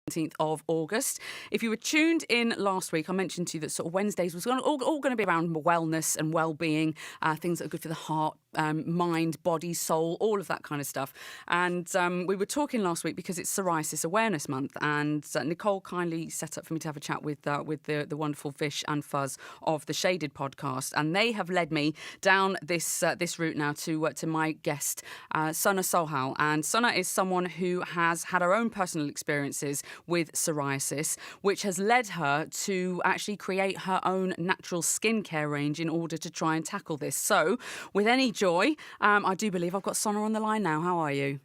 17th of August. If you were tuned in last week, I mentioned to you that sort of Wednesdays was all going to be around wellness and well-being, things that are good for the heart, mind, body, soul, all of that kind of stuff. And we were talking last week because it's Psoriasis Awareness Month, and Nicole kindly set up for me to have a chat with the wonderful Vish and Fuzz of the Shaded podcast, and they have led me down this route now to my guest, Sona Skincare. And Sona is someone who has had her own personal experiences with psoriasis, which has led her to actually create her own natural skincare range in order to try and tackle this. So, with any joy, I do believe I've got Sona on the line now. How are you?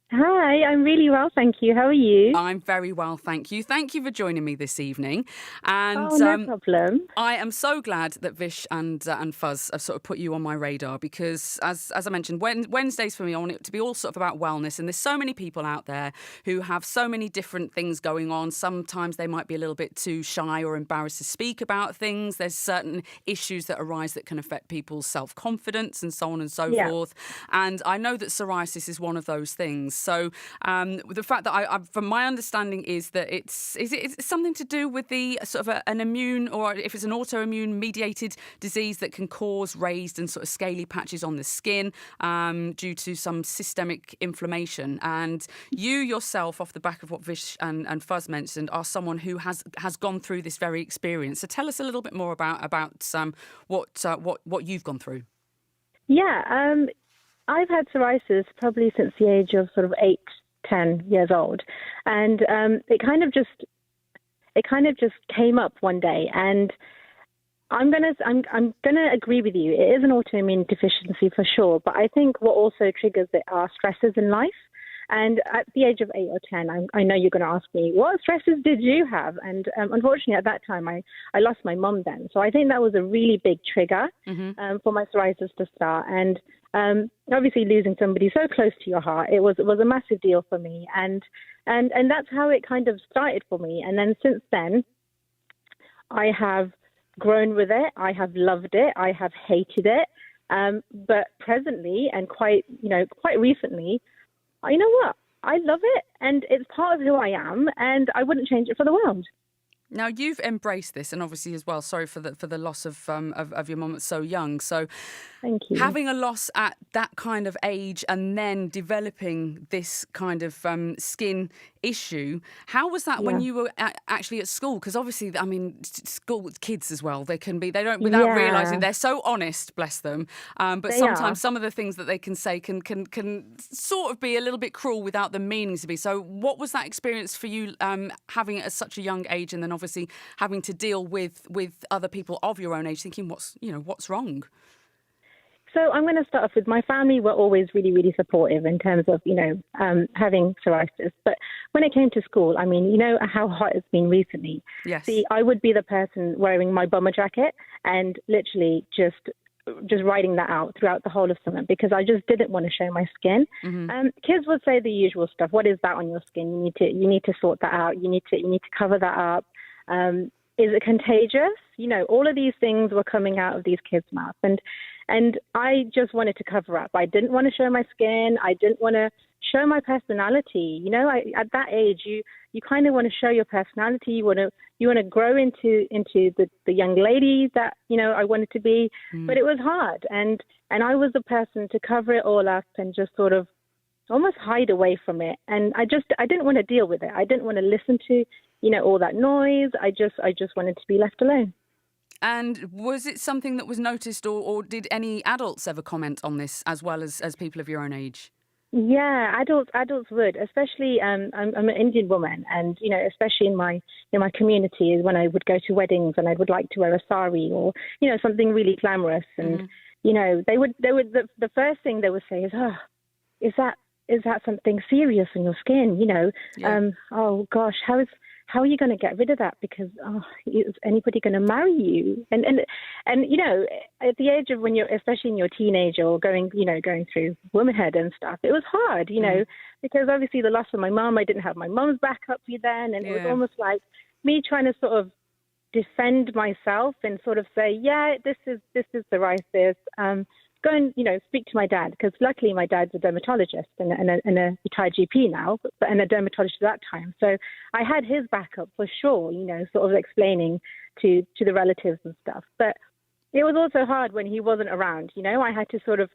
Hi, I'm really well, thank you. How are you? I'm very well, thank you. Thank you for joining me this evening. And no problem. I am so glad that Vish and Fuzz have sort of put you on my radar because, as I mentioned, Wednesdays for me, I want it to be all sort of about wellness. And there's so many people out there who have so many different things going on. Sometimes they might be a little bit too shy or embarrassed to speak about things. There's certain issues that arise that can affect people's self-confidence and so on and so forth. And I know that psoriasis is one of those things. So the fact that I from my understanding is that it's something to do with the sort of an immune, or if it's an autoimmune mediated disease that can cause raised and sort of scaly patches on the skin due to some systemic inflammation. And you yourself, off the back of what Vish and Fuzz mentioned, are someone who has gone through this very experience. So tell us a little bit more about what you've gone through. Yeah, I've had psoriasis probably since the age of sort of 8-10 years old, and it kind of just came up one day. And I'm gonna agree with you. It is an autoimmune deficiency for sure, but I think what also triggers it are stresses in life. And at the age of 8 or 10, I know you're going to ask me, what stresses did you have? And unfortunately, at that time, I lost my mum then. So I think that was a really big trigger for my psoriasis to start. And obviously, losing somebody so close to your heart, it was a massive deal for me. And that's how it kind of started for me. And then since then, I have grown with it. I have loved it. I have hated it. But presently, and quite recently, you know what? I love it, and it's part of who I am, and I wouldn't change it for the world. Now, you've embraced this, and obviously as well, sorry for the loss of your mum so young. So thank you. Having a loss at that kind of age and then developing this kind of skin issue, how was that when you were actually at school? Because obviously, I mean, school with kids as well, they don't, without realising, they're so honest, bless them. But sometimes some of the things that they can say can sort of be a little bit cruel without the meaning to be. So what was that experience for you, having it at such a young age, and then obviously having to deal with other people of your own age thinking, what's wrong? So I'm going to start off with my family were always really, really supportive in terms of, having psoriasis. But when it came to school, I mean, you know how hot it's been recently. Yes. See, I would be the person wearing my bomber jacket and literally just riding that out throughout the whole of summer because I just didn't want to show my skin. Kids would say the usual stuff. What is that on your skin? You need to sort that out. You need to cover that up. Is it contagious? All of these things were coming out of these kids' mouths. And I just wanted to cover up. I didn't want to show my skin. I didn't want to show my personality. At that age, you kind of want to show your personality. You want to grow into the young lady that, I wanted to be. But it was hard. And I was the person to cover it all up and just sort of almost hide away from it. And I didn't want to deal with it. I didn't want to listen to, all that noise. I just wanted to be left alone. And was it something that was noticed, or did any adults ever comment on this as well as people of your own age? Yeah, adults would, especially I'm an Indian woman, and especially in my community is when I would go to weddings and I would like to wear a sari or something really glamorous, and they would the first thing they would say is, oh, is that something serious on your skin? Oh gosh, how are you going to get rid of that? Because is anybody going to marry you? And at the age of when you're, especially in your teenager or going through womanhood and stuff, it was hard, because obviously the loss of my mum, I didn't have my mum's backup then, and it was almost like me trying to sort of defend myself and sort of say, this is psoriasis. go and, speak to my dad, because luckily my dad's a dermatologist and a retired GP now, and a dermatologist at that time. So I had his backup for sure, sort of explaining to the relatives and stuff. But it was also hard when he wasn't around. I had to sort of,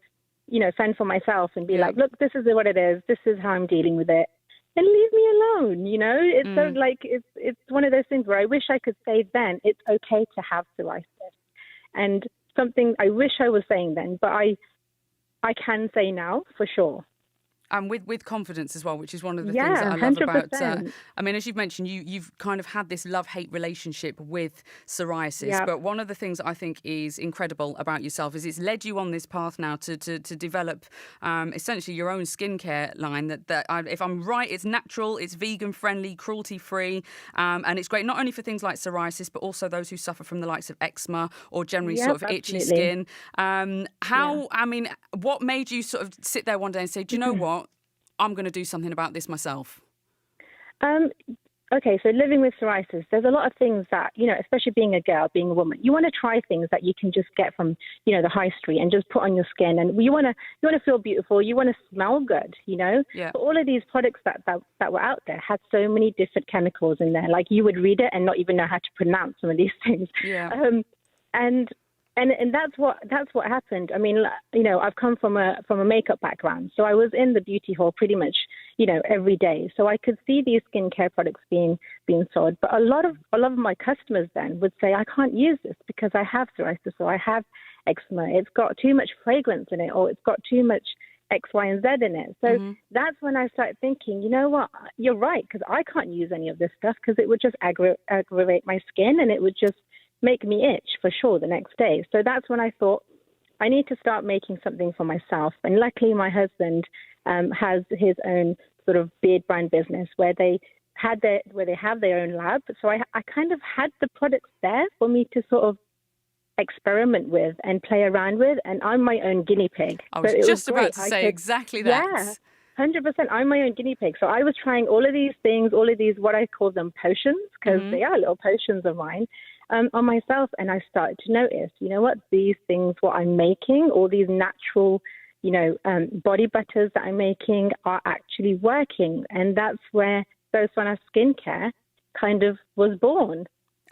fend for myself and be like, look, this is what it is. This is how I'm dealing with it. And leave me alone, It's so it's one of those things where I wish I could say then it's okay to have psoriasis. And something I wish I was saying then, but I can say now for sure. And with confidence as well, which is one of the things that I love 100%. about. As you've mentioned, you've kind of had this love-hate relationship with psoriasis. Yep. But one of the things I think is incredible about yourself is it's led you on this path now to develop essentially your own skincare line. If I'm right, it's natural, it's vegan-friendly, cruelty-free, and it's great not only for things like psoriasis, but also those who suffer from the likes of eczema or generally sort of itchy skin. What made you sort of sit there one day and say, do you know what? I'm going to do something about this myself. Okay, so living with psoriasis, there's a lot of things that, especially being a girl, being a woman, you want to try things that you can just get from, the high street and just put on your skin. And you want to feel beautiful. You want to smell good, Yeah. But all of these products that were out there had so many different chemicals in there. Like you would read it and not even know how to pronounce some of these things. Yeah. And that's what happened. I've come from a makeup background, so I was in the beauty hall pretty much, every day. So I could see these skincare products being sold. But a lot of my customers then would say, I can't use this because I have psoriasis or I have eczema. It's got too much fragrance in it, or it's got too much X, Y, and Z in it. So that's when I started thinking, you know what, you're right, because I can't use any of this stuff because it would just aggravate my skin and it would just make me itch for sure the next day. So that's when I thought I need to start making something for myself. And luckily my husband has his own sort of beard brand business where they have their own lab. So I kind of had the products there for me to sort of experiment with and play around with. And I'm my own guinea pig. I was just about to say exactly that. Yeah. 100%. I'm my own guinea pig. So I was trying all of these things, all of these, what I call them potions, because they are little potions of mine, on myself. And I started to notice, these things, what I'm making, all these natural, body butters that I'm making are actually working. And that's where Sona Skincare kind of was born.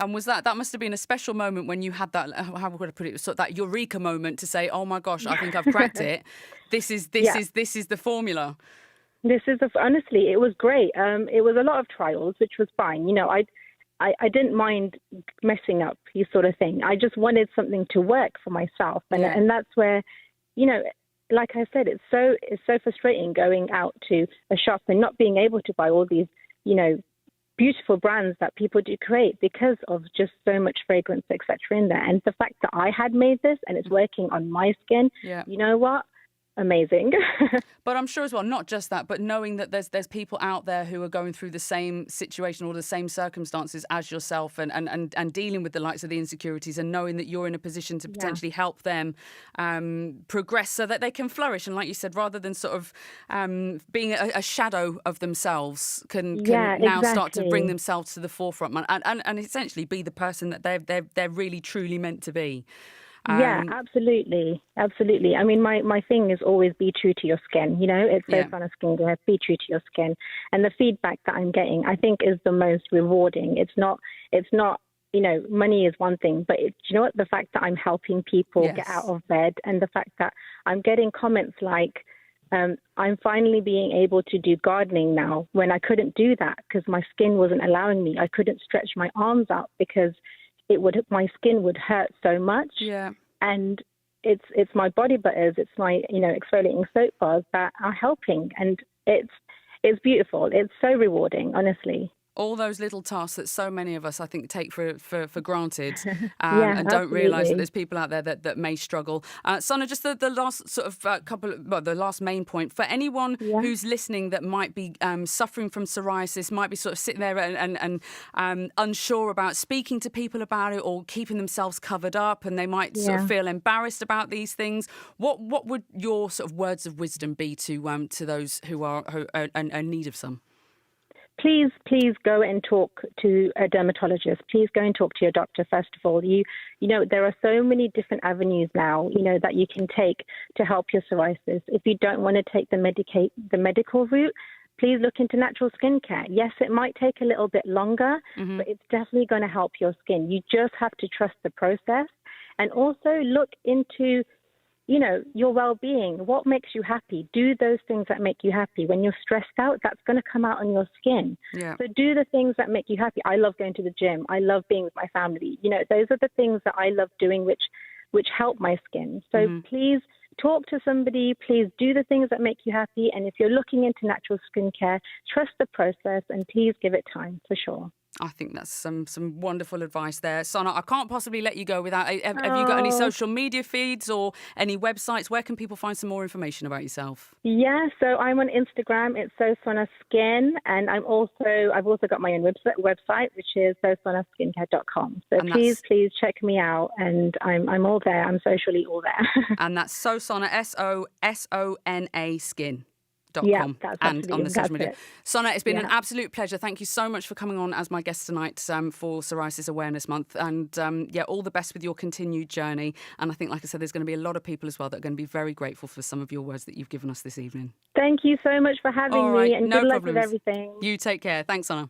And was that must have been a special moment when you had that, how would I put it, sort of that eureka moment to say, oh my gosh, I think I've cracked it. This is the formula. Honestly, it was great. It was a lot of trials, which was fine. I didn't mind messing up, you sort of thing. I just wanted something to work for myself. And that's where, like I said, it's so frustrating going out to a shop and not being able to buy all these, beautiful brands that people do create because of just so much fragrance, etc. in there. And the fact that I had made this and it's working on my skin, you know what? Amazing. But I'm sure as well, not just that, but knowing that there's people out there who are going through the same situation or the same circumstances as yourself and dealing with the likes of the insecurities, and knowing that you're in a position to potentially help them progress so that they can flourish. And like you said, rather than sort of being a shadow of themselves, can now start to bring themselves to the forefront and essentially be the person that they're really truly meant to be. Absolutely. I mean, my thing is always be true to your skin. It's Sona Skincare, be true to your skin. And the feedback that I'm getting, I think, is the most rewarding. It's not. Money is one thing, but the fact that I'm helping people get out of bed, and the fact that I'm getting comments like, I'm finally being able to do gardening now when I couldn't do that because my skin wasn't allowing me. I couldn't stretch my arms out because my skin would hurt so much. Yeah. And it's my body butters, it's my, exfoliating soap bars that are helping. And it's beautiful. It's so rewarding, honestly. All those little tasks that so many of us, I think, take for granted and don't realise that there's people out there that may struggle. Sona, just the last sort of the last main point for anyone who's listening that might be suffering from psoriasis, might be sort of sitting there and unsure about speaking to people about it or keeping themselves covered up, and they might sort of feel embarrassed about these things. What would your sort of words of wisdom be to those who are in need of some? please go and talk to a dermatologist. Please go and talk to your doctor, first of all. You know, there are so many different avenues now, you know, that you can take to help your psoriasis. If you don't want to take the medical route, please look into natural skincare. Yes, it might take a little bit longer, but it's definitely going to help your skin. You just have to trust the process, and also look into, you know, your well-being. What makes you happy? Do those things that make you happy. When you're stressed out, that's going to come out on your skin. Yeah. So do the things that make you happy. I love going to the gym. I love being with my family. You know, those are the things that I love doing, which help my skin. So please talk to somebody. Please do the things that make you happy. And if you're looking into natural skincare, trust the process and please give it time, for sure. I think that's some wonderful advice there. Sona, I can't possibly let you go without... Have you got any social media feeds or any websites? Where can people find some more information about yourself? Yeah, so I'm on Instagram. It's Sona Skin, and I've also got my own website, which is sonaskincare.com. So please check me out, and I'm all there. I'm socially all there. And that's Sona, SONA Skin. Yeah, .com and on the social media. Sona, it's been an absolute pleasure. Thank you so much for coming on as my guest tonight for Psoriasis Awareness Month. And all the best with your continued journey. And I think, like I said, there's going to be a lot of people as well that are going to be very grateful for some of your words that you've given us this evening. Thank you so much for having me, and good luck with everything. You take care. Thanks, Sona.